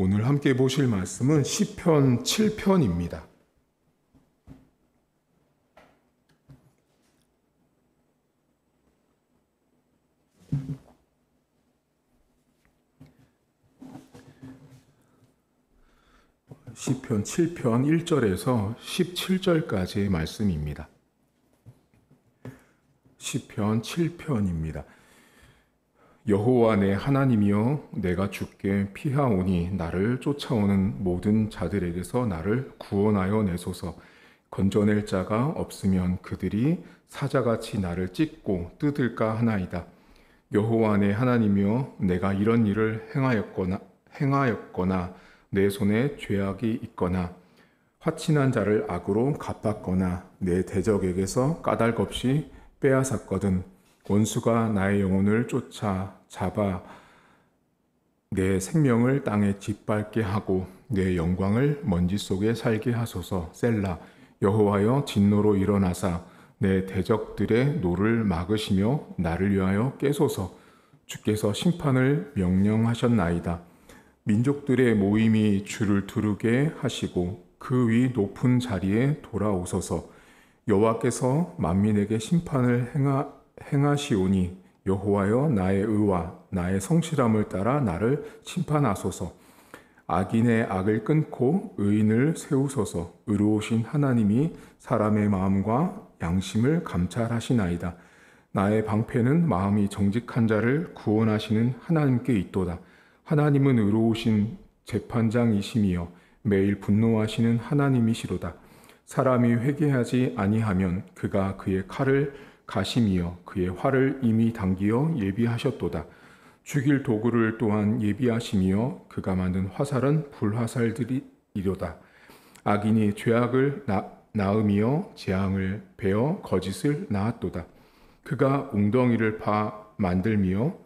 오늘 함께 보실 말씀은 시편 7편입니다. 시편 7편 1절에서 17절까지의 말씀입니다. 시편 7편입니다. 여호와 내 하나님이여, 내가 주께 피하오니 나를 쫓아오는 모든 자들에게서 나를 구원하여 내소서. 건져낼 자가 없으면 그들이 사자같이 나를 찢고 뜯을까 하나이다. 여호와 내 하나님이여, 내가 이런 일을 행하였거나 내 손에 죄악이 있거나 화친한 자를 악으로 갚았거나 내 대적에게서 까닭없이 빼앗았거든 원수가 나의 영혼을 잡아 내 생명을 땅에 짓밟게 하고 내 영광을 먼지 속에 살게 하소서. 셀라. 여호와여, 진노로 일어나사 내 대적들의 노를 막으시며 나를 위하여 깨소서. 주께서 심판을 명령하셨나이다. 민족들의 모임이 주를 두르게 하시고 그 위 높은 자리에 돌아오소서. 여호와께서 만민에게 심판을 행하시오니 여호와여, 나의 의와 나의 성실함을 따라 나를 심판하소서. 악인의 악을 끊고 의인을 세우소서. 의로우신 하나님이 사람의 마음과 양심을 감찰하시나이다. 나의 방패는 마음이 정직한 자를 구원하시는 하나님께 있도다. 하나님은 의로우신 재판장이시며 매일 분노하시는 하나님이시로다. 사람이 회개하지 아니하면 그가 그의 칼을 가심이여 그의 활을 이미 당기어 예비하셨도다. 죽일 도구를 또한 예비하시며 그가 만든 화살은 불화살들이로다. 악인이 죄악을 낳으며 재앙을 베어 거짓을 낳았도다. 그가 웅덩이를 만들며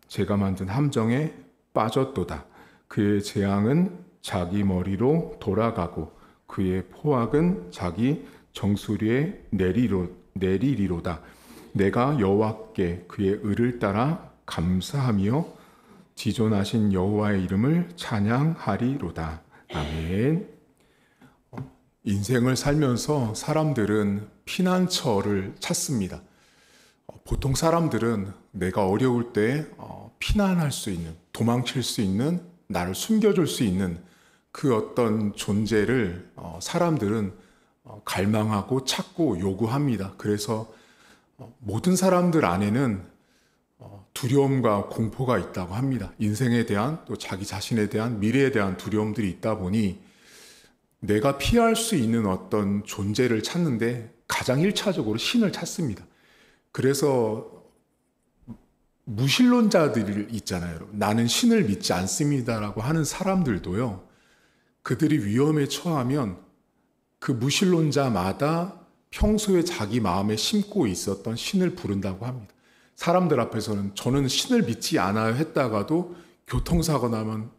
제가 만든 함정에 빠졌도다. 그의 재앙은 자기 머리로 돌아가고 그의 포악은 자기 정수리에 내리리로다. 내가 여호와께 그의 의를 따라 감사하며 지존하신 여호와의 이름을 찬양하리로다. 아멘. 인생을 살면서 사람들은 피난처를 찾습니다. 보통 사람들은 내가 어려울 때 피난할 수 있는, 도망칠 수 있는, 나를 숨겨줄 수 있는 그 어떤 존재를 사람들은 갈망하고 찾고 요구합니다. 그래서 모든 사람들 안에는 두려움과 공포가 있다고 합니다. 인생에 대한, 또 자기 자신에 대한, 미래에 대한 두려움들이 있다 보니 내가 피할 수 있는 어떤 존재를 찾는데 가장 1차적으로 신을 찾습니다. 그래서 무신론자들 있잖아요. 나는 신을 믿지 않습니다라고 하는 사람들도요, 그들이 위험에 처하면 그 무신론자마다 평소에 자기 마음에 심고 있었던 신을 부른다고 합니다. 사람들 앞에서는 저는 신을 믿지 않아요 했다가도 교통사고 나면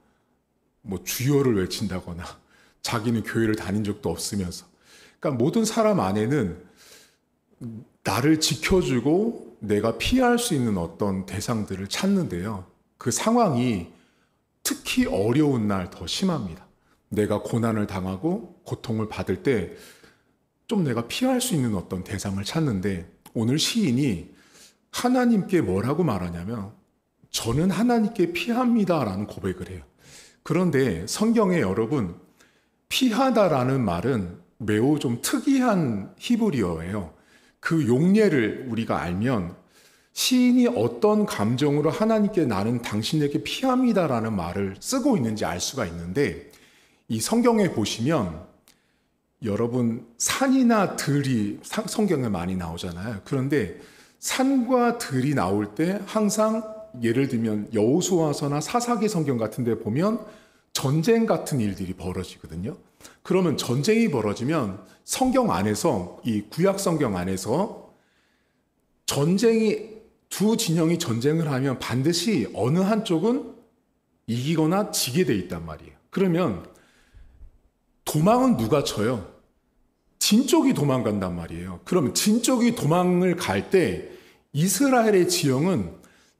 주여를 외친다거나 자기는 교회를 다닌 적도 없으면서, 그러니까 모든 사람 안에는 나를 지켜주고 내가 피할 수 있는 어떤 대상들을 찾는데요, 그 상황이 특히 어려운 날 더 심합니다. 내가 고난을 당하고 고통을 받을 때 좀 내가 피할 수 있는 어떤 대상을 찾는데, 오늘 시인이 하나님께 뭐라고 말하냐면 저는 하나님께 피합니다라는 고백을 해요. 그런데 성경에 여러분, 피하다라는 말은 매우 좀 특이한 히브리어예요. 그 용례를 우리가 알면 시인이 어떤 감정으로 하나님께 나는 당신에게 피합니다라는 말을 쓰고 있는지 알 수가 있는데, 이 성경에 보시면 여러분 산이나 들이 성경에 많이 나오잖아요. 그런데 산과 들이 나올 때 항상 예를 들면 여호수아서나 사사기 성경 같은 데 보면 전쟁 같은 일들이 벌어지거든요. 그러면 전쟁이 벌어지면 성경 안에서, 이 구약 성경 안에서 두 진영이 전쟁을 하면 반드시 어느 한쪽은 이기거나 지게 돼 있단 말이에요. 그러면 도망은 누가 쳐요? 진 쪽이 도망간단 말이에요. 그러면 진 쪽이 도망을 갈 때 이스라엘의 지형은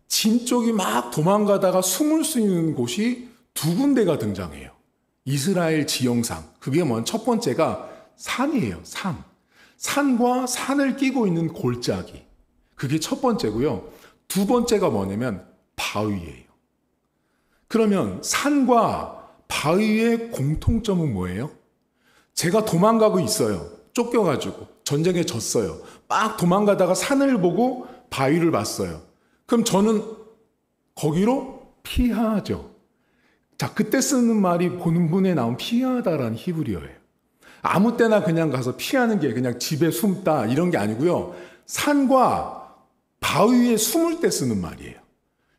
진 쪽이 막 도망가다가 숨을 수 있는 곳이 두 군데가 등장해요. 이스라엘 지형상. 그게 첫 번째가 산이에요. 산. 산과 산을 끼고 있는 골짜기. 그게 첫 번째고요. 두 번째가 뭐냐면 바위예요. 그러면 산과 바위의 공통점은 뭐예요? 제가 도망가고 있어요. 쫓겨가지고 전쟁에 졌어요. 막 도망가다가 산을 보고 바위를 봤어요. 그럼 저는 거기로 피하죠. 자, 그때 쓰는 말이 본문에 나온 피하다라는 히브리어예요. 아무 때나 그냥 가서 피하는 게 그냥 집에 숨다 이런 게 아니고요. 산과 바위에 숨을 때 쓰는 말이에요.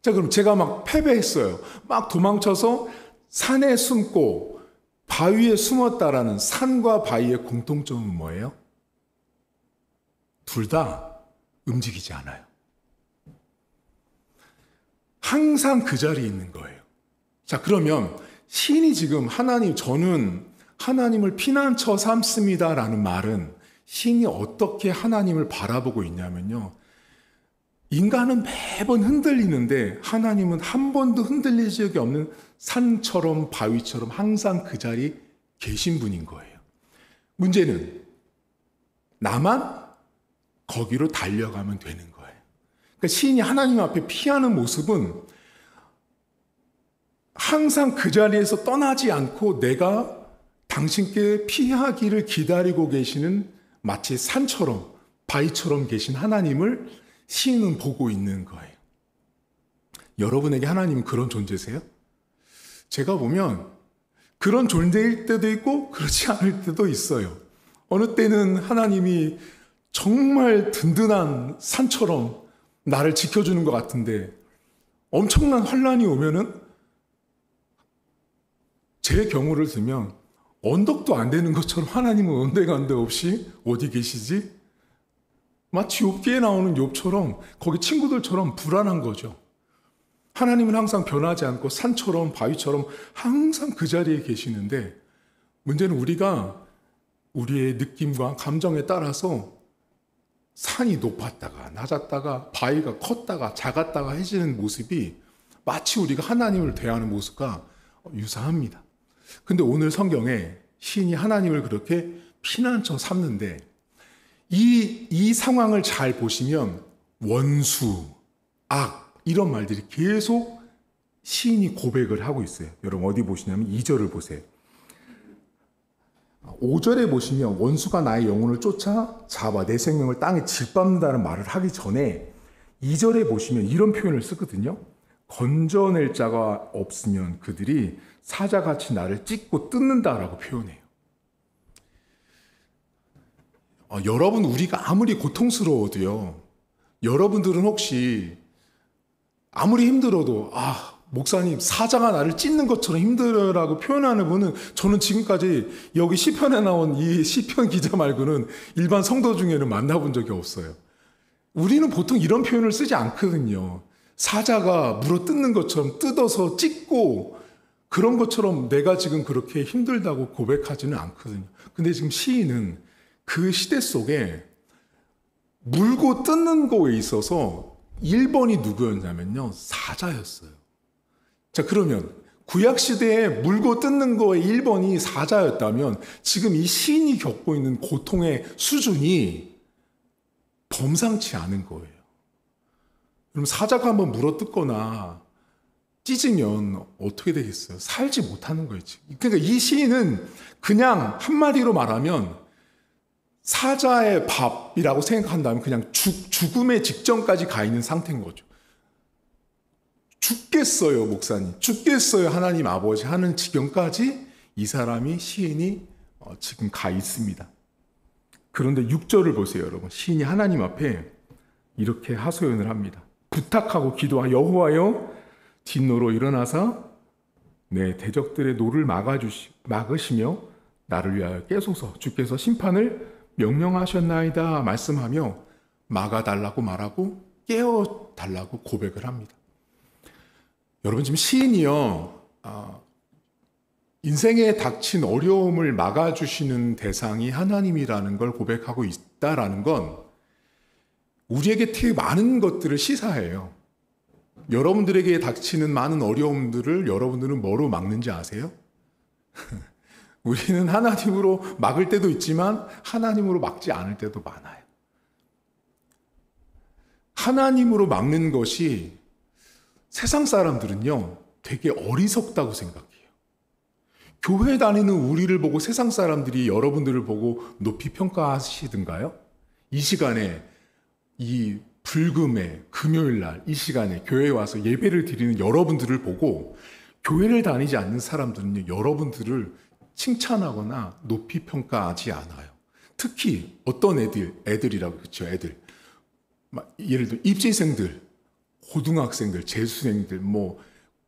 자, 그럼 제가 막 패배했어요. 막 도망쳐서 산에 숨고 바위에 숨었다라는 산과 바위의 공통점은 뭐예요? 둘 다 움직이지 않아요. 항상 그 자리에 있는 거예요. 자, 그러면 시인이 지금 저는 하나님을 피난처 삼습니다라는 말은 시인이 어떻게 하나님을 바라보고 있냐면요. 인간은 매번 흔들리는데 하나님은 한 번도 흔들릴 적이 없는 산처럼 바위처럼 항상 그 자리에 계신 분인 거예요. 문제는 나만 거기로 달려가면 되는 거예요. 그러니까 시인이 하나님 앞에 피하는 모습은 항상 그 자리에서 떠나지 않고 내가 당신께 피하기를 기다리고 계시는 마치 산처럼 바위처럼 계신 하나님을 시인은 보고 있는 거예요. 여러분에게 하나님은 그런 존재세요? 제가 보면 그런 존재일 때도 있고 그렇지 않을 때도 있어요. 어느 때는 하나님이 정말 든든한 산처럼 나를 지켜주는 것 같은데 엄청난 환란이 오면은 제 경우를 들면 언덕도 안 되는 것처럼 하나님은 언데간데 없이 어디 계시지? 마치 욥기에 나오는 욥처럼 거기 친구들처럼 불안한 거죠. 하나님은 항상 변하지 않고 산처럼 바위처럼 항상 그 자리에 계시는데 문제는 우리가 우리의 느낌과 감정에 따라서 산이 높았다가 낮았다가 바위가 컸다가 작았다가 해지는 모습이 마치 우리가 하나님을 대하는 모습과 유사합니다. 근데 오늘 성경에 시인이 하나님을 그렇게 피난처 삼는데 이 상황을 잘 보시면 원수, 악 이런 말들이 계속 시인이 고백을 하고 있어요. 여러분 어디 보시냐면 2절을 보세요. 5절에 보시면 원수가 나의 영혼을 쫓아 잡아 내 생명을 땅에 짓밟는다는 말을 하기 전에 2절에 보시면 이런 표현을 쓰거든요. 건져낼 자가 없으면 그들이 사자같이 나를 찢고 뜯는다라고 표현해요. 여러분 우리가 아무리 고통스러워도요. 여러분들은 혹시 아무리 힘들어도 목사님 사자가 나를 찢는 것처럼 힘들어라고 표현하는 분은 저는 지금까지 여기 시편에 나온 이 시편 기자 말고는 일반 성도 중에는 만나본 적이 없어요. 우리는 보통 이런 표현을 쓰지 않거든요. 사자가 물어 뜯는 것처럼 뜯어서 찢고 그런 것처럼 내가 지금 그렇게 힘들다고 고백하지는 않거든요. 근데 지금 시인은 그 시대 속에 물고 뜯는 거에 있어서 1번이 누구였냐면요. 사자였어요. 자, 그러면 구약시대에 물고 뜯는 거에 1번이 사자였다면 지금 이 시인이 겪고 있는 고통의 수준이 범상치 않은 거예요. 그럼 사자가 한번 물어 뜯거나 찢으면 어떻게 되겠어요? 살지 못하는 거예요. 그러니까 이 시인은 그냥 한마디로 말하면 사자의 밥이라고 생각한다면 그냥 죽음의 직전까지 가 있는 상태인 거죠. 죽겠어요, 목사님. 죽겠어요, 하나님 아버지 하는 지경까지 이 사람이 시인이 지금 가 있습니다. 그런데 6절을 보세요, 여러분. 시인이 하나님 앞에 이렇게 하소연을 합니다. 부탁하고 기도하 여호와여 진노로 일어나사 내 대적들의 노를 막으시며 나를 위하여 깨소서. 주께서 심판을 명령하셨나이다 말씀하며 막아달라고 말하고 깨워달라고 고백을 합니다. 여러분 지금 시인이요 인생에 닥친 어려움을 막아주시는 대상이 하나님이라는 걸 고백하고 있다라는 건 우리에게 되게 많은 것들을 시사해요. 여러분들에게 닥치는 많은 어려움들을 여러분들은 뭐로 막는지 아세요? 우리는 하나님으로 막을 때도 있지만 하나님으로 막지 않을 때도 많아요. 하나님으로 막는 것이 세상 사람들은요, 되게 어리석다고 생각해요. 교회 다니는 우리를 보고 세상 사람들이 여러분들을 보고 높이 평가하시든가요? 이 시간에, 이 불금에 금요일 날 이 시간에 교회에 와서 예배를 드리는 여러분들을 보고 교회를 다니지 않는 사람들은요, 여러분들을 칭찬하거나 높이 평가하지 않아요. 특히 어떤 애들이라고 그렇죠, 애들. 예를 들어 입시생들, 고등학생들, 재수생들,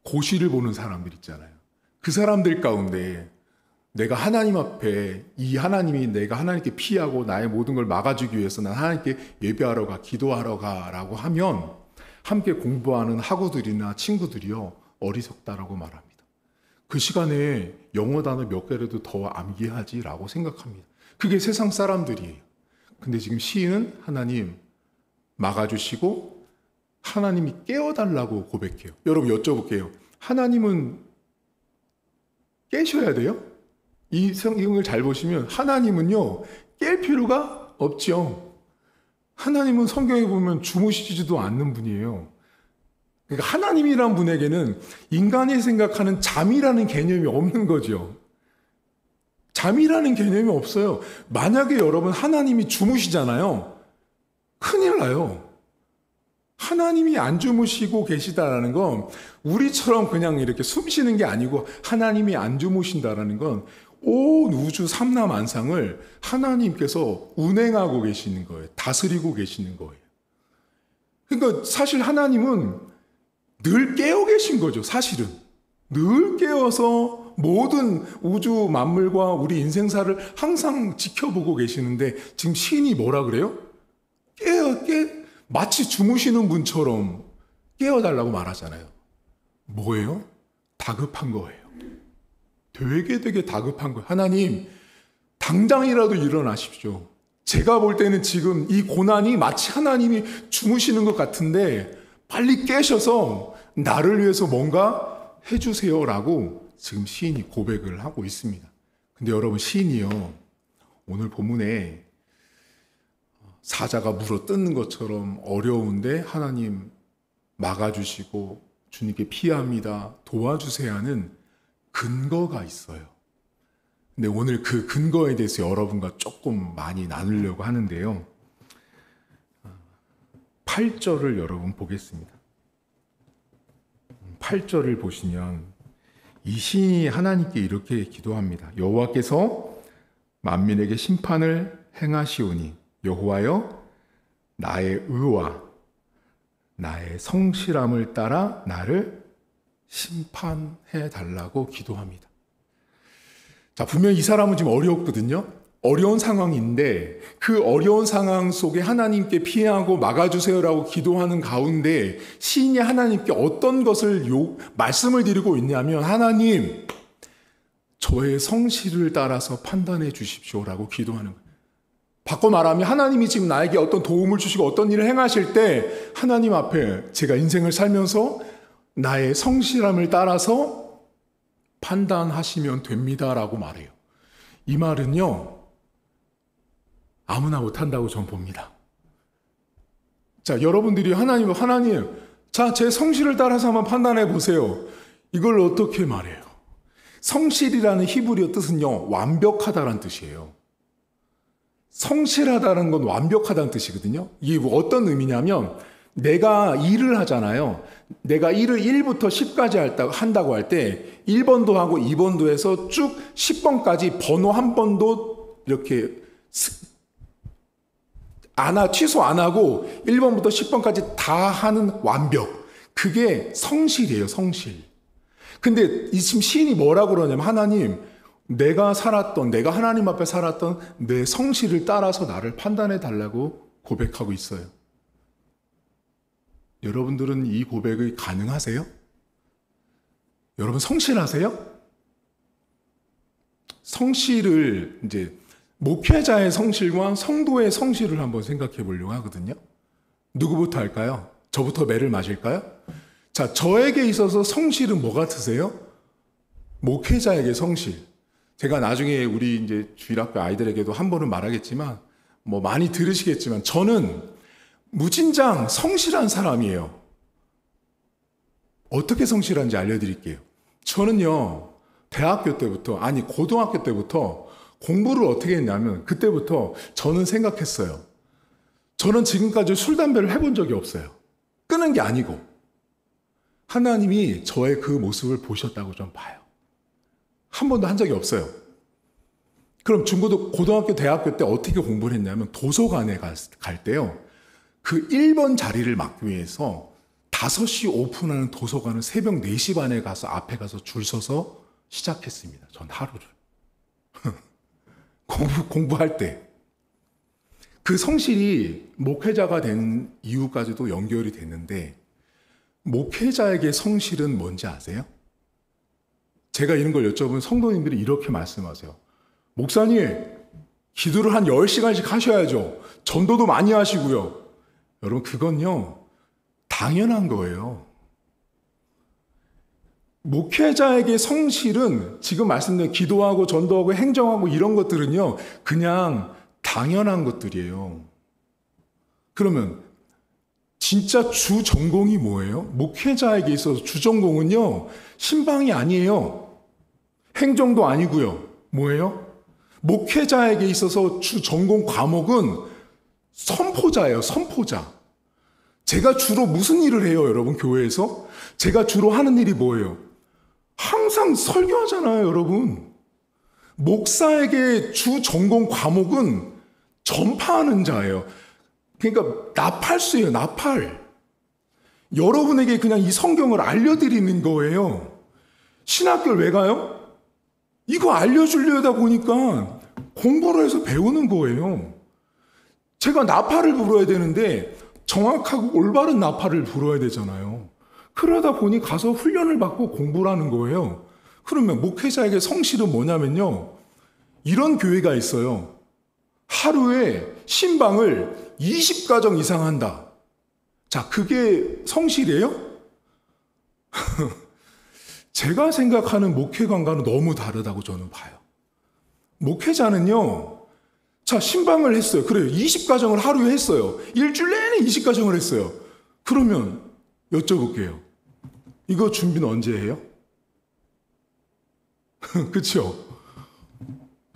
고시를 보는 사람들 있잖아요. 그 사람들 가운데 내가 하나님 앞에 이 하나님이 내가 하나님께 피하고 나의 모든 걸 막아주기 위해서 난 하나님께 예배하러 가, 기도하러 가라고 하면 함께 공부하는 학우들이나 친구들이요, 어리석다라고 말합니다. 그 시간에 영어 단어 몇 개라도 더 암기하지라고 생각합니다. 그게 세상 사람들이에요. 근데 지금 시인은 하나님 막아주시고 하나님이 깨워달라고 고백해요. 여러분 여쭤볼게요. 하나님은 깨셔야 돼요? 이 성경을 잘 보시면 하나님은요, 깰 필요가 없죠. 하나님은 성경에 보면 주무시지도 않는 분이에요. 그러니까 하나님이란 분에게는 인간이 생각하는 잠이라는 개념이 없는 거죠. 잠이라는 개념이 없어요. 만약에 여러분 하나님이 주무시잖아요. 큰일 나요. 하나님이 안 주무시고 계시다라는 건 우리처럼 그냥 이렇게 숨 쉬는 게 아니고 하나님이 안 주무신다라는 건 온 우주 삼라만상을 하나님께서 운행하고 계시는 거예요. 다스리고 계시는 거예요. 그러니까 사실 하나님은 늘 깨어 계신 거죠. 사실은 늘 깨어서 모든 우주 만물과 우리 인생사를 항상 지켜보고 계시는데 지금 시인이 뭐라 그래요? 마치 주무시는 분처럼 깨워달라고 말하잖아요. 뭐예요? 다급한 거예요. 되게 다급한 거예요. 하나님, 당장이라도 일어나십시오. 제가 볼 때는 지금 이 고난이 마치 하나님이 주무시는 것 같은데 빨리 깨셔서 나를 위해서 뭔가 해주세요라고 지금 시인이 고백을 하고 있습니다. 근데 여러분, 시인이요, 오늘 본문에 사자가 물어 뜯는 것처럼 어려운데 하나님 막아주시고 주님께 피합니다, 도와주세요 하는 근거가 있어요. 근데 오늘 그 근거에 대해서 여러분과 조금 많이 나누려고 하는데요. 8절을 여러분 보겠습니다. 8절을 보시면 이 시인이 하나님께 이렇게 기도합니다. 여호와께서 만민에게 심판을 행하시오니 여호와여, 나의 의와 나의 성실함을 따라 나를 심판해 달라고 기도합니다. 자, 분명히 이 사람은 지금 어렵거든요. 어려운 상황인데 그 어려운 상황 속에 하나님께 피하고 막아주세요라고 기도하는 가운데 시인이 하나님께 어떤 것을 말씀을 드리고 있냐면, 하나님, 저의 성실을 따라서 판단해 주십시오라고 기도하는 거예요. 바꿔 말하면 하나님이 지금 나에게 어떤 도움을 주시고 어떤 일을 행하실 때 하나님 앞에 제가 인생을 살면서 나의 성실함을 따라서 판단하시면 됩니다라고 말해요. 이 말은요, 아무나 못한다고 전 봅니다. 자, 여러분들이 하나님, 자, 제 성실을 따라서 한번 판단해 보세요. 이걸 어떻게 말해요? 성실이라는 히브리어 뜻은요, 완벽하다라는 뜻이에요. 성실하다는 건 완벽하다는 뜻이거든요. 이게 어떤 의미냐면, 내가 일을 하잖아요. 내가 일을 1부터 10까지 한다고 할 때 1번도 하고 2번도 해서 쭉 10번까지 번호 한 번도 이렇게 취소 안 하고 1번부터 10번까지 다 하는 완벽. 그게 성실이에요, 성실. 근데 지금 시인이 뭐라고 그러냐면, 하나님, 내가 하나님 앞에 살았던 내 성실을 따라서 나를 판단해 달라고 고백하고 있어요. 여러분들은 이 고백이 가능하세요? 여러분 성실하세요? 성실을 이제 목회자의 성실과 성도의 성실을 한번 생각해 보려고 하거든요. 누구부터 할까요? 저부터 매를 맞을까요? 자, 저에게 있어서 성실은 뭐 같으세요? 목회자에게 성실. 제가 나중에 우리 이제 주일학교 아이들에게도 한 번은 말하겠지만, 뭐 많이 들으시겠지만, 저는 무진장 성실한 사람이에요. 어떻게 성실한지 알려드릴게요. 저는요, 대학교 때부터, 아니, 고등학교 때부터 공부를 어떻게 했냐면, 그때부터 저는 생각했어요. 저는 지금까지 술, 담배를 해본 적이 없어요. 끊은 게 아니고. 하나님이 저의 그 모습을 보셨다고 좀 봐요. 한 번도 한 적이 없어요. 그럼 고등학교, 대학교 때 어떻게 공부를 했냐면, 도서관에 갈 때요, 그 1번 자리를 막기 위해서 5시 오픈하는 도서관을 새벽 4시 반에 가서 앞에 가서 줄 서서 시작했습니다. 전 하루를. 공부할 때. 그 성실이 목회자가 된 이유까지도 연결이 됐는데, 목회자에게 성실은 뭔지 아세요? 제가 이런 걸 여쭤보면 성도님들이 이렇게 말씀하세요. 목사님, 기도를 한 10시간씩 하셔야죠. 전도도 많이 하시고요. 여러분, 그건요, 당연한 거예요. 목회자에게 성실은 지금 말씀드린 기도하고 전도하고 행정하고 이런 것들은요, 그냥 당연한 것들이에요. 그러면 진짜 주 전공이 뭐예요? 목회자에게 있어서 주 전공은요, 신방이 아니에요. 행정도 아니고요. 뭐예요? 목회자에게 있어서 주 전공 과목은 선포자예요. 선포자. 제가 주로 무슨 일을 해요, 여러분, 교회에서? 제가 주로 하는 일이 뭐예요? 항상 설교하잖아요, 여러분. 목사에게 주 전공 과목은 전파하는 자예요. 그러니까 나팔수예요, 나팔. 여러분에게 그냥 이 성경을 알려드리는 거예요. 신학교를 왜 가요? 이거 알려주려다 보니까 공부를 해서 배우는 거예요. 제가 나팔을 불어야 되는데 정확하고 올바른 나팔을 불어야 되잖아요. 그러다 보니 가서 훈련을 받고 공부를 하는 거예요. 그러면 목회자에게 성실은 뭐냐면요, 이런 교회가 있어요. 하루에 신방을 20가정 이상 한다. 자, 그게 성실이에요? 제가 생각하는 목회관과는 너무 다르다고 저는 봐요. 목회자는요, 자, 신방을 했어요. 그래요. 20가정을 하루에 했어요. 일주일 내내 20가정을 했어요. 그러면 여쭤볼게요. 이거 준비는 언제 해요? 그렇죠?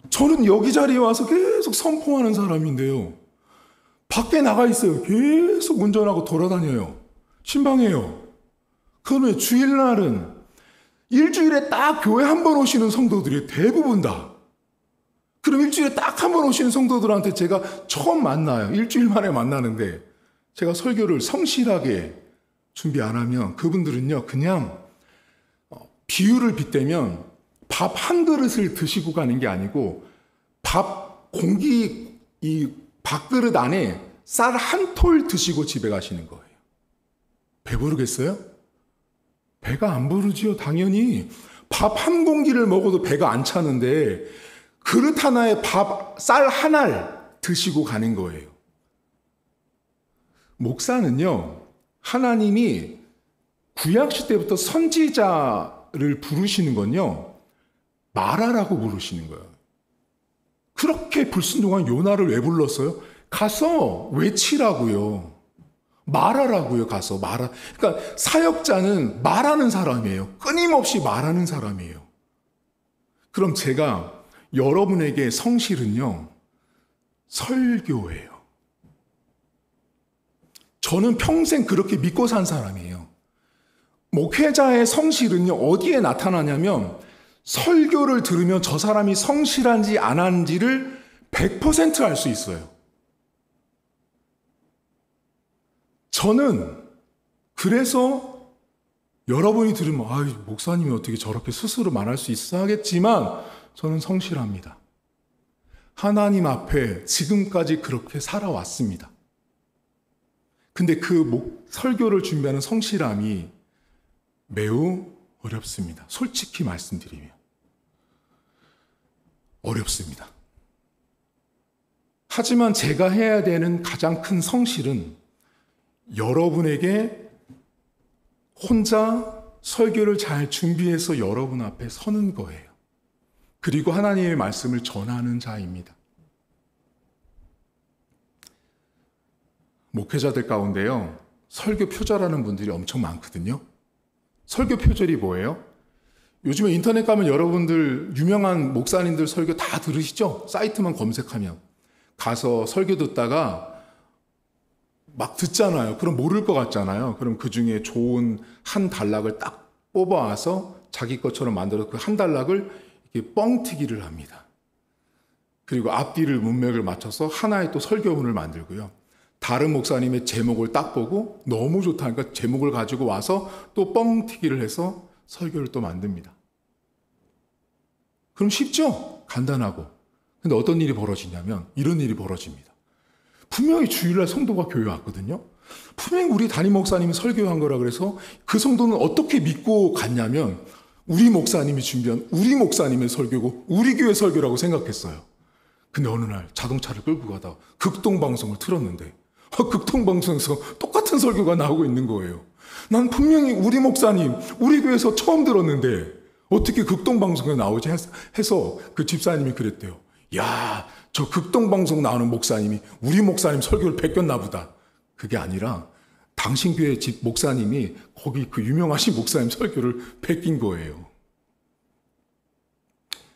저는 여기 자리에 와서 계속 선포하는 사람인데요. 밖에 나가 있어요. 계속 운전하고 돌아다녀요. 신방해요. 그러면 주일날은 일주일에 딱 교회 한 번 오시는 성도들이 대부분 다. 그럼 일주일에 딱 한 번 오시는 성도들한테 제가 처음 만나요. 일주일 만에 만나는데 제가 설교를 성실하게 준비 안 하면 그분들은요, 그냥 비유를 빗대면 밥 한 그릇을 드시고 가는 게 아니고 이 밥그릇 안에 쌀 한 톨 드시고 집에 가시는 거예요. 배부르겠어요? 배가 안 부르지요, 당연히. 밥 한 공기를 먹어도 배가 안 차는데 그릇 하나에 쌀 한 알 드시고 가는 거예요. 목사는요, 하나님이 구약시 때부터 선지자를 부르시는 건요, 말하라고 부르시는 거예요. 그렇게 불순종한 요나를 왜 불렀어요? 가서 외치라고요. 말하라고요, 가서 그러니까 사역자는 말하는 사람이에요. 끊임없이 말하는 사람이에요. 그럼 제가 여러분에게 성실은요, 설교예요. 저는 평생 그렇게 믿고 산 사람이에요. 목회자의 성실은요, 어디에 나타나냐면 설교를 들으면 저 사람이 성실한지 안 한지를 100% 알 수 있어요. 저는 그래서 여러분이 들으면 목사님이 어떻게 저렇게 스스로 말할 수 있어 하겠지만 저는 성실합니다. 하나님 앞에 지금까지 그렇게 살아왔습니다. 근데 그 설교를 준비하는 성실함이 매우 어렵습니다. 솔직히 말씀드리면 어렵습니다. 하지만 제가 해야 되는 가장 큰 성실은 여러분에게 혼자 설교를 잘 준비해서 여러분 앞에 서는 거예요. 그리고 하나님의 말씀을 전하는 자입니다. 목회자들 가운데요, 설교 표절하는 분들이 엄청 많거든요. 설교 표절이 뭐예요? 요즘에 인터넷 가면 여러분들 유명한 목사님들 설교 다 들으시죠? 사이트만 검색하면. 가서 설교 듣다가 막 듣잖아요. 그럼 모를 것 같잖아요. 그럼 그 중에 좋은 한 단락을 딱 뽑아와서 자기 것처럼 만들어서 그 한 단락을 이렇게 뻥튀기를 합니다. 그리고 앞뒤를 문맥을 맞춰서 하나의 또 설교문을 만들고요. 다른 목사님의 제목을 딱 보고 너무 좋다니까 제목을 가지고 와서 또 뻥튀기를 해서 설교를 또 만듭니다. 그럼 쉽죠? 간단하고. 근데 어떤 일이 벌어지냐면 이런 일이 벌어집니다. 분명히 주일날 성도가 교회 왔거든요. 분명히 우리 담임 목사님이 설교한 거라 그래서 그 성도는 어떻게 믿고 갔냐면 우리 목사님이 준비한 우리 목사님의 설교고 우리 교회 설교라고 생각했어요. 근데 어느 날 자동차를 끌고 가다가 극동방송을 틀었는데 극동방송에서 똑같은 설교가 나오고 있는 거예요. 난 분명히 우리 목사님, 우리 교회에서 처음 들었는데 어떻게 극동방송에 나오지 해서 그 집사님이 그랬대요. 야, 저 극동방송 나오는 목사님이 우리 목사님 설교를 베꼈나 보다. 그게 아니라 당신 교회 집 목사님이 거기 그 유명하신 목사님 설교를 베낀 거예요.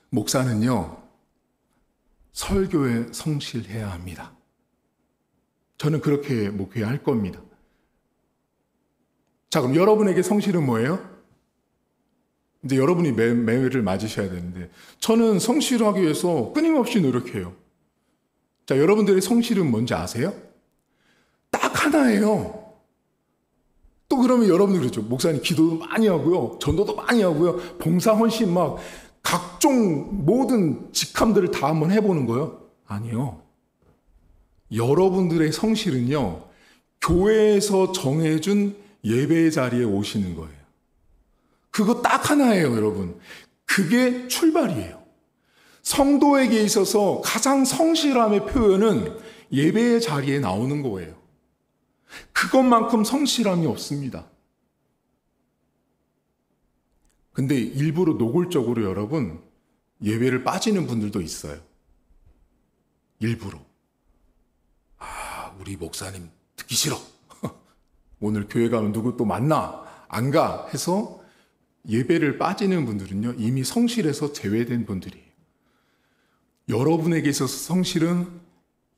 목사는요, 설교에 성실해야 합니다. 저는 그렇게 목회할 겁니다. 자, 그럼 여러분에게 성실은 뭐예요? 이제 여러분이 매회를 맞으셔야 되는데 저는 성실하기 위해서 끊임없이 노력해요. 자, 여러분들의 성실은 뭔지 아세요? 딱 하나예요. 또 그러면 여러분들 그러죠. 목사님 기도도 많이 하고요. 전도도 많이 하고요. 봉사 헌신 막 각종 모든 직함들을 다 한번 해보는 거예요. 아니요. 여러분들의 성실은요, 교회에서 정해준 예배의 자리에 오시는 거예요. 그거 딱 하나예요, 여러분. 그게 출발이에요. 성도에게 있어서 가장 성실함의 표현은 예배의 자리에 나오는 거예요. 그것만큼 성실함이 없습니다. 근데 일부러 노골적으로 여러분, 예배를 빠지는 분들도 있어요. 일부러. 우리 목사님 듣기 싫어. 오늘 교회 가면 누구 또 만나? 안 가? 해서 예배를 빠지는 분들은요, 이미 성실에서 제외된 분들이에요. 여러분에게 있어서 성실은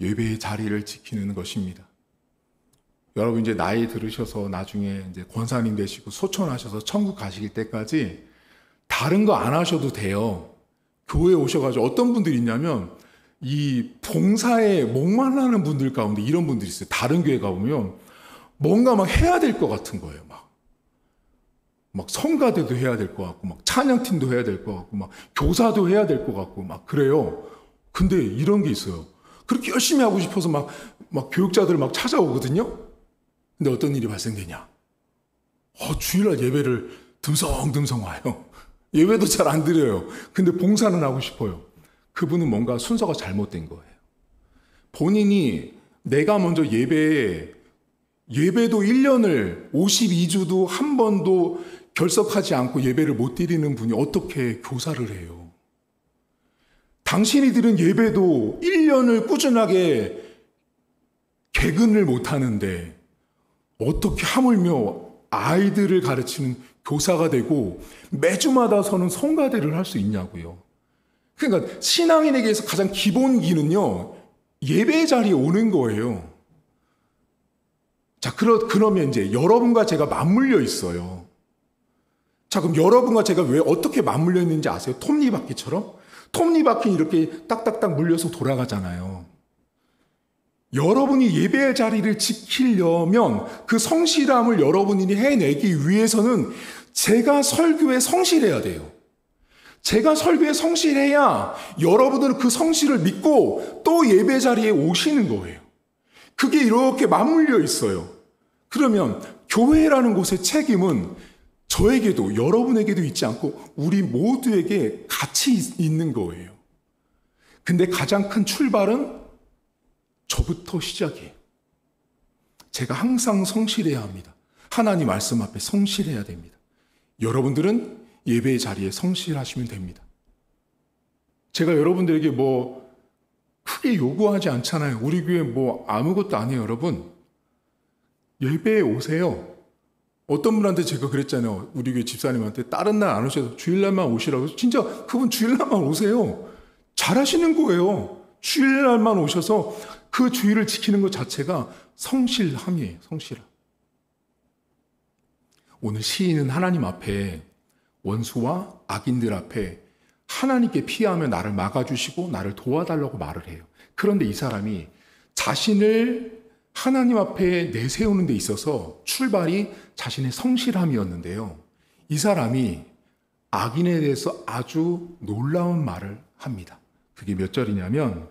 예배의 자리를 지키는 것입니다. 여러분 이제 나이 들으셔서 나중에 이제 권사님 되시고 소천하셔서 천국 가실 때까지 다른 거 안 하셔도 돼요. 교회에 오셔가지고 어떤 분들이 있냐면 이 봉사에 목말라하는 분들 가운데 이런 분들이 있어요. 다른 교회 가보면 뭔가 막 해야 될 것 같은 거예요. 막 성가대도 해야 될 것 같고, 막 찬양팀도 해야 될 것 같고, 막 교사도 해야 될 것 같고, 막 그래요. 근데 이런 게 있어요. 그렇게 열심히 하고 싶어서 막 교육자들 막 찾아오거든요. 근데 어떤 일이 발생되냐? 주일날 예배를 듬성듬성 와요. 예배도 잘 안 드려요. 근데 봉사는 하고 싶어요. 그분은 뭔가 순서가 잘못된 거예요. 본인이 내가 먼저 예배도 1년을 52주도 한 번도 결석하지 않고 예배를 못 드리는 분이 어떻게 교사를 해요? 당신이 드린 예배도 1년을 꾸준하게 개근을 못 하는데 어떻게 하물며 아이들을 가르치는 교사가 되고 매주마다 서는 성가대를 할 수 있냐고요. 그러니까 신앙인에게서 가장 기본기는요, 예배의 자리에 오는 거예요. 자, 그러면 이제 여러분과 제가 맞물려 있어요. 자, 그럼 여러분과 제가 왜 어떻게 맞물려 있는지 아세요? 톱니바퀴처럼? 톱니바퀴 이렇게 딱딱딱 물려서 돌아가잖아요. 여러분이 예배의 자리를 지키려면 그 성실함을 여러분이 해내기 위해서는 제가 설교에 성실해야 돼요. 제가 설교에 성실해야 여러분들은 그 성실을 믿고 또 예배 자리에 오시는 거예요. 그게 이렇게 맞물려 있어요. 그러면 교회라는 곳의 책임은 저에게도 여러분에게도 있지 않고 우리 모두에게 같이 있는 거예요. 근데 가장 큰 출발은 저부터 시작이에요. 제가 항상 성실해야 합니다. 하나님 말씀 앞에 성실해야 됩니다. 여러분들은 예배의 자리에 성실하시면 됩니다. 제가 여러분들에게 뭐 크게 요구하지 않잖아요. 우리 교회 뭐 아무것도 아니에요, 여러분. 예배에 오세요. 어떤 분한테 제가 그랬잖아요. 우리 교회 집사님한테 다른 날 안 오셔서 주일날만 오시라고. 진짜 그분 주일날만 오세요. 잘하시는 거예요. 주일날만 오셔서 그 주일을 지키는 것 자체가 성실함이에요. 성실함. 오늘 시인은 하나님 앞에 원수와 악인들 앞에 하나님께 피하며 나를 막아주시고 나를 도와달라고 말을 해요. 그런데 이 사람이 자신을 하나님 앞에 내세우는 데 있어서 출발이 자신의 성실함이었는데요. 이 사람이 악인에 대해서 아주 놀라운 말을 합니다. 그게 몇 절이냐면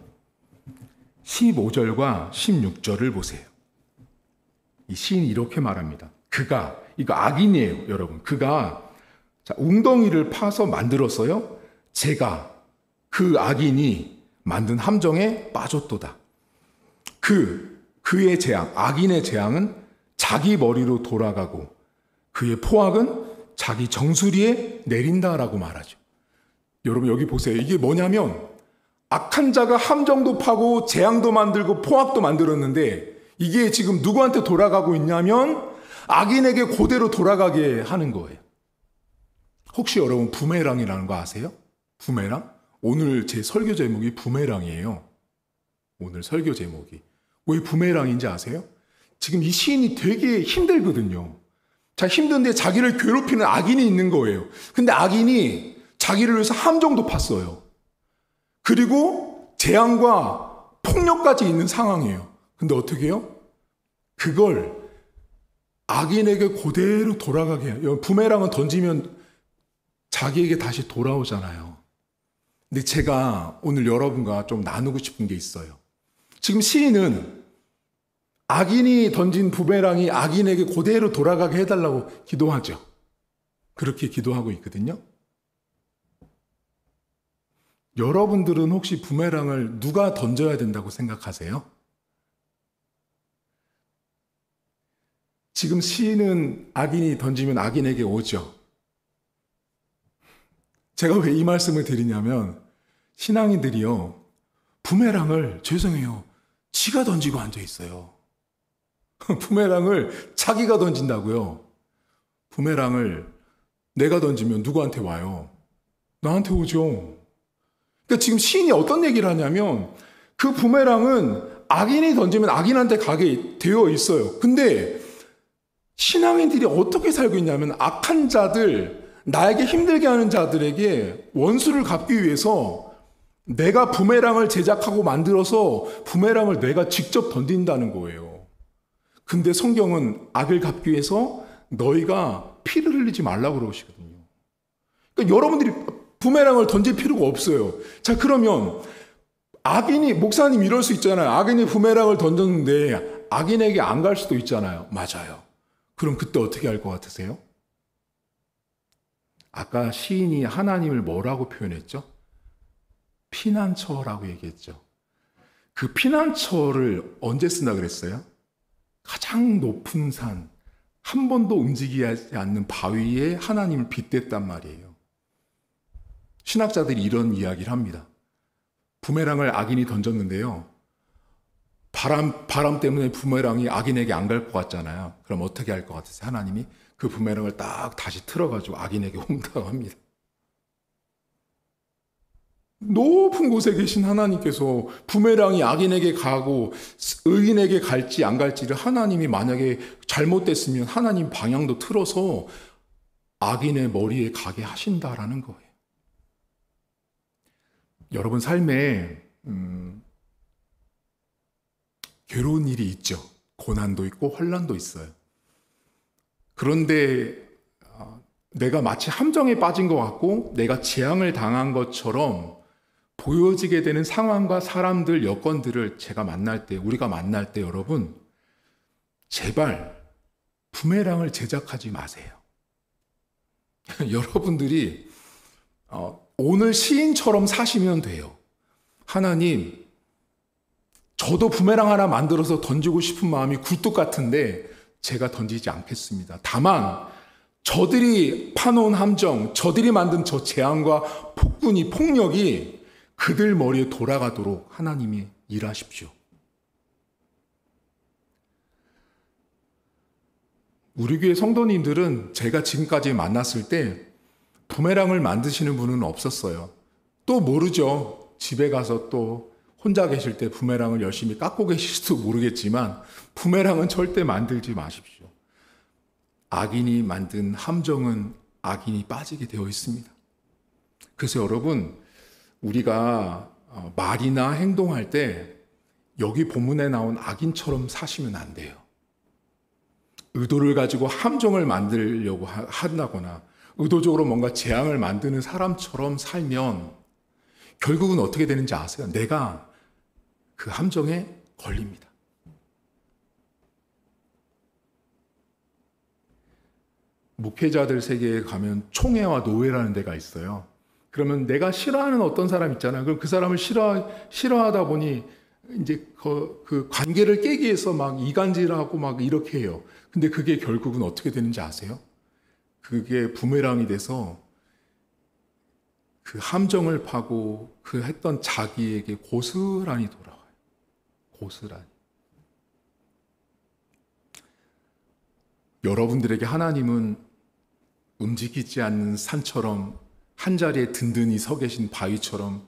15절과 16절을 보세요. 이 시인이 이렇게 말합니다. 그가, 이거 악인이에요, 여러분. 그가 웅덩이를 파서 만들었어요. 제가 그 악인이 만든 함정에 빠졌도다. 그의 재앙, 악인의 재앙은 자기 머리로 돌아가고 그의 포악은 자기 정수리에 내린다라고 말하죠. 여러분 여기 보세요. 이게 뭐냐면 악한 자가 함정도 파고 재앙도 만들고 포악도 만들었는데 이게 지금 누구한테 돌아가고 있냐면 악인에게 그대로 돌아가게 하는 거예요. 혹시 여러분 부메랑이라는 거 아세요? 부메랑? 오늘 제 설교 제목이 부메랑이에요. 오늘 설교 제목이. 왜 부메랑인지 아세요? 지금 이 시인이 되게 힘들거든요. 자, 힘든데 자기를 괴롭히는 악인이 있는 거예요. 근데 악인이 자기를 위해서 함정도 팠어요. 그리고 재앙과 폭력까지 있는 상황이에요. 근데 어떻게 해요? 그걸 악인에게 그대로 돌아가게 해요. 부메랑은 던지면 자기에게 다시 돌아오잖아요. 근데 제가 오늘 여러분과 좀 나누고 싶은 게 있어요. 지금 시인은 악인이 던진 부메랑이 악인에게 그대로 돌아가게 해달라고 기도하죠. 그렇게 기도하고 있거든요. 여러분들은 혹시 부메랑을 누가 던져야 된다고 생각하세요? 지금 시인은 악인이 던지면 악인에게 오죠. 제가 왜 이 말씀을 드리냐면 신앙인들이요. 부메랑을 죄송해요. 지가 던지고 앉아 있어요. 부메랑을 자기가 던진다고요. 부메랑을 내가 던지면 누구한테 와요? 나한테 오죠. 그러니까 지금 시인이 어떤 얘기를 하냐면 그 부메랑은 악인이 던지면 악인한테 가게 되어 있어요. 근데 신앙인들이 어떻게 살고 있냐면 악한 자들, 나에게 힘들게 하는 자들에게 원수를 갚기 위해서 내가 부메랑을 제작하고 만들어서 부메랑을 내가 직접 던진다는 거예요. 근데 성경은 악을 갚기 위해서 너희가 피를 흘리지 말라고 그러시거든요. 그러니까 여러분들이 부메랑을 던질 필요가 없어요. 자, 그러면 악인이, 목사님 이럴 수 있잖아요. 악인이 부메랑을 던졌는데 악인에게 안 갈 수도 있잖아요. 맞아요. 그럼 그때 어떻게 할 것 같으세요? 아까 시인이 하나님을 뭐라고 표현했죠? 피난처라고 얘기했죠. 그 피난처를 언제 쓰나 그랬어요? 가장 높은 산, 한 번도 움직이지 않는 바위에 하나님을 빗댔단 말이에요. 신학자들이 이런 이야기를 합니다. 부메랑을 악인이 던졌는데요. 바람 때문에 부메랑이 악인에게 안 갈 것 같잖아요. 그럼 어떻게 할 것 같으세요? 하나님이 그 부메랑을 딱 다시 틀어가지고 악인에게 온다고 합니다. 높은 곳에 계신 하나님께서 부메랑이 악인에게 가고 의인에게 갈지 안 갈지를 하나님이 만약에 잘못됐으면 하나님 방향도 틀어서 악인의 머리에 가게 하신다라는 거예요. 여러분 삶에 괴로운 일이 있죠. 고난도 있고 환난도 있어요. 그런데 내가 마치 함정에 빠진 것 같고 내가 재앙을 당한 것처럼 보여지게 되는 상황과 사람들, 여건들을 제가 만날 때, 우리가 만날 때 여러분 제발 부메랑을 제작하지 마세요. 여러분들이 오늘 시인처럼 사시면 돼요. 하나님, 저도 부메랑 하나 만들어서 던지고 싶은 마음이 굴뚝 같은데 제가 던지지 않겠습니다. 다만 저들이 파놓은 함정, 저들이 만든 저 재앙과 폭군이 폭력이 그들 머리에 돌아가도록 하나님이 일하십시오. 우리 교회 성도님들은 제가 지금까지 만났을 때 부메랑을 만드시는 분은 없었어요. 또 모르죠. 집에 가서 또 혼자 계실 때 부메랑을 열심히 깎고 계실지도 모르겠지만 부메랑은 절대 만들지 마십시오. 악인이 만든 함정은 악인이 빠지게 되어 있습니다. 그래서 여러분, 우리가 말이나 행동할 때 여기 본문에 나온 악인처럼 사시면 안 돼요. 의도를 가지고 함정을 만들려고 한다거나 의도적으로 뭔가 재앙을 만드는 사람처럼 살면 결국은 어떻게 되는지 아세요? 내가 그 함정에 걸립니다. 목회자들 세계에 가면 총회와 노회라는 데가 있어요. 그러면 내가 싫어하는 어떤 사람 있잖아요. 그럼 그 사람을 싫어하다 보니 이제 그 관계를 깨기 위해서 막 이간질하고 막 이렇게 해요. 근데 그게 결국은 어떻게 되는지 아세요? 그게 부메랑이 돼서 그 함정을 파고 그 했던 자기에게 고스란히 돌아와요. 고스란히. 여러분들에게 하나님은 움직이지 않는 산처럼 한자리에 든든히 서 계신 바위처럼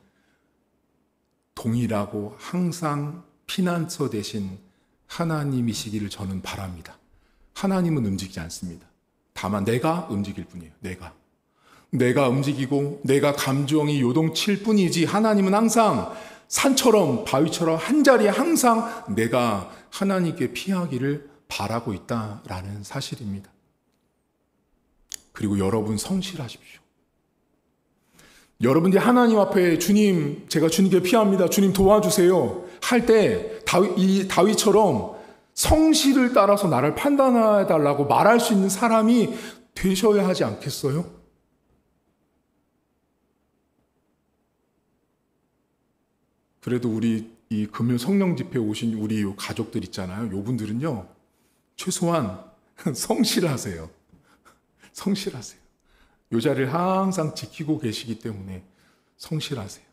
동일하고 항상 피난처 되신 하나님이시기를 저는 바랍니다. 하나님은 움직이지 않습니다. 다만 내가 움직일 뿐이에요. 내가 움직이고 내가 감정이 요동칠 뿐이지 하나님은 항상 산처럼 바위처럼 한자리에 항상 내가 하나님께 피하기를 바라고 있다라는 사실입니다. 그리고 여러분 성실하십시오. 여러분들이 하나님 앞에 주님, 제가 주님께 피합니다. 주님 도와주세요. 할 때 다윗처럼 성실을 따라서 나를 판단해달라고 말할 수 있는 사람이 되셔야 하지 않겠어요? 그래도 우리 이 금요 성령 집회에 오신 우리 가족들 있잖아요. 요분들은요, 최소한 성실하세요. 성실하세요. 요 자리를 항상 지키고 계시기 때문에 성실하세요.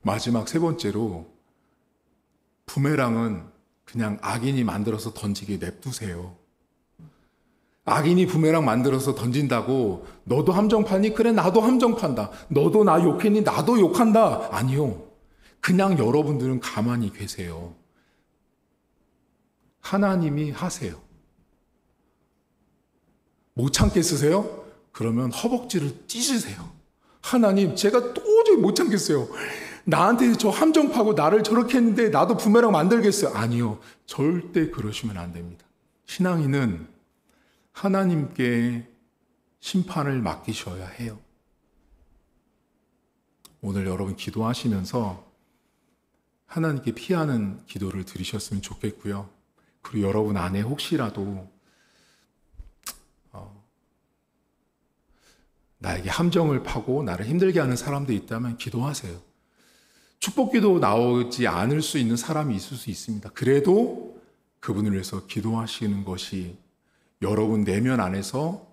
마지막 세 번째로, 부메랑은 그냥 악인이 만들어서 던지게 냅두세요. 악인이 부메랑 만들어서 던진다고 너도 함정 파니? 그래 나도 함정 판다. 너도 나 욕했니? 나도 욕한다. 아니요. 그냥 여러분들은 가만히 계세요. 하나님이 하세요. 못 참겠으세요? 그러면 허벅지를 찢으세요. 하나님, 제가 도저히 못 참겠어요. 나한테 저 함정 파고 나를 저렇게 했는데 나도 부메랑 만들겠어요. 아니요. 절대 그러시면 안 됩니다. 신앙인은 하나님께 심판을 맡기셔야 해요. 오늘 여러분 기도하시면서 하나님께 피하는 기도를 드리셨으면 좋겠고요. 그리고 여러분 안에 혹시라도 나에게 함정을 파고 나를 힘들게 하는 사람들이 있다면 기도하세요. 축복기도 나오지 않을 수 있는 사람이 있을 수 있습니다. 그래도 그분을 위해서 기도하시는 것이 여러분 내면 안에서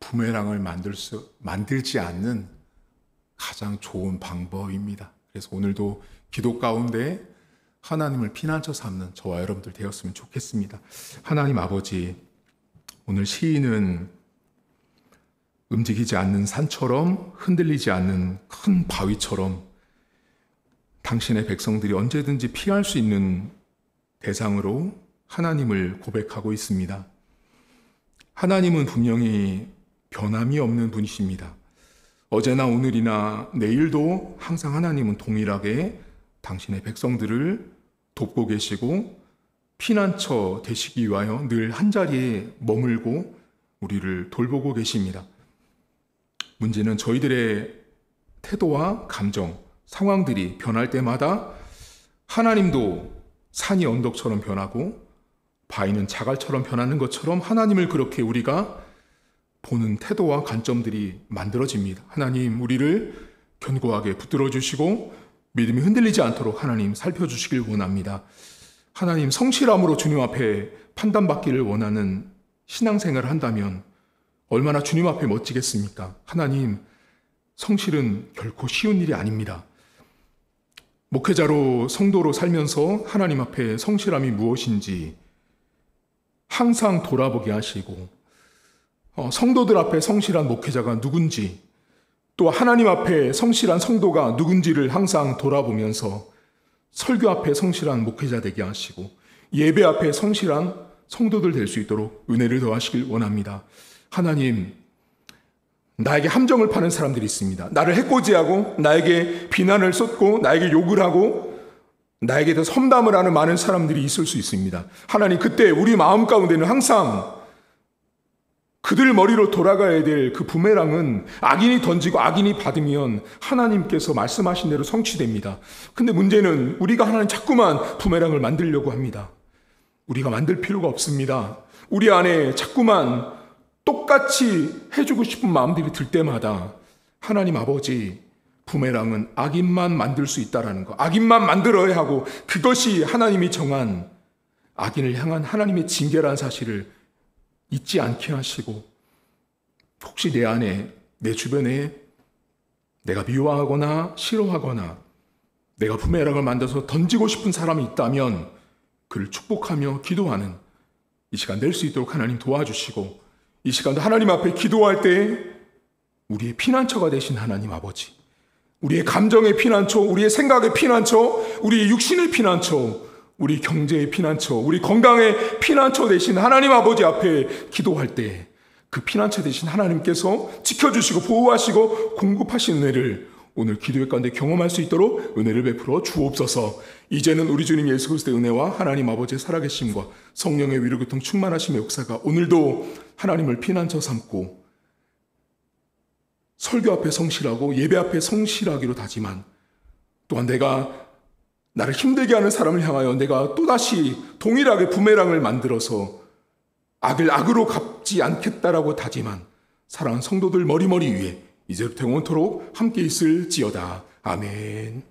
부메랑을 만들지 않는 가장 좋은 방법입니다. 그래서 오늘도 기도 가운데 하나님을 피난처 삼는 저와 여러분들 되었으면 좋겠습니다. 하나님 아버지, 오늘 시인은 움직이지 않는 산처럼 흔들리지 않는 큰 바위처럼 당신의 백성들이 언제든지 피할 수 있는 대상으로 하나님을 고백하고 있습니다. 하나님은 분명히 변함이 없는 분이십니다. 어제나 오늘이나 내일도 항상 하나님은 동일하게 당신의 백성들을 돕고 계시고 피난처 되시기 위하여 늘 한자리에 머물고 우리를 돌보고 계십니다. 문제는 저희들의 태도와 감정, 상황들이 변할 때마다 하나님도 산이 언덕처럼 변하고 바위는 자갈처럼 변하는 것처럼 하나님을 그렇게 우리가 보는 태도와 관점들이 만들어집니다. 하나님, 우리를 견고하게 붙들어 주시고 믿음이 흔들리지 않도록 하나님 살펴주시길 원합니다. 하나님, 성실함으로 주님 앞에 판단받기를 원하는 신앙생활을 한다면 얼마나 주님 앞에 멋지겠습니까? 하나님, 성실은 결코 쉬운 일이 아닙니다. 목회자로 성도로 살면서 하나님 앞에 성실함이 무엇인지 항상 돌아보게 하시고, 성도들 앞에 성실한 목회자가 누군지, 또 하나님 앞에 성실한 성도가 누군지를 항상 돌아보면서 설교 앞에 성실한 목회자 되게 하시고 예배 앞에 성실한 성도들 될 수 있도록 은혜를 더하시길 원합니다. 하나님, 나에게 함정을 파는 사람들이 있습니다. 나를 해코지하고 나에게 비난을 쏟고 나에게 욕을 하고 나에게 대해서 험담을 하는 많은 사람들이 있을 수 있습니다. 하나님, 그때 우리 마음 가운데는 항상 그들 머리로 돌아가야 될 그 부메랑은 악인이 던지고 악인이 받으면 하나님께서 말씀하신 대로 성취됩니다. 근데 문제는 우리가 하나님 자꾸만 부메랑을 만들려고 합니다. 우리가 만들 필요가 없습니다. 우리 안에 자꾸만 똑같이 해주고 싶은 마음들이 들 때마다 하나님 아버지, 부메랑은 악인만 만들 수 있다라는 거, 악인만 만들어야 하고 그것이 하나님이 정한 악인을 향한 하나님의 징계라는 사실을 잊지 않게 하시고, 혹시 내 안에, 내 주변에 내가 미워하거나 싫어하거나 내가 부메랑을 만들어서 던지고 싶은 사람이 있다면 그를 축복하며 기도하는 이 시간 낼 수 있도록 하나님 도와주시고, 이 시간도 하나님 앞에 기도할 때 우리의 피난처가 되신 하나님 아버지, 우리의 감정의 피난처, 우리의 생각의 피난처, 우리의 육신의 피난처, 우리 경제의 피난처, 우리 건강의 피난처 되신 하나님 아버지 앞에 기도할 때 그 피난처 되신 하나님께서 지켜주시고 보호하시고 공급하신 은혜를 오늘 기도회 가운데 경험할 수 있도록 은혜를 베풀어 주옵소서. 이제는 우리 주님 예수 그리스도의 은혜와 하나님 아버지의 살아계심과 성령의 위로교통 충만하심의 역사가 오늘도 하나님을 피난처 삼고 설교 앞에 성실하고 예배 앞에 성실하기로 다짐한, 또한 내가 나를 힘들게 하는 사람을 향하여 내가 또다시 동일하게 부메랑을 만들어서 악을 악으로 갚지 않겠다라고 다짐한 사랑하는 성도들 머리머리 위에 이제부터 영원토록 함께 있을지어다. 아멘.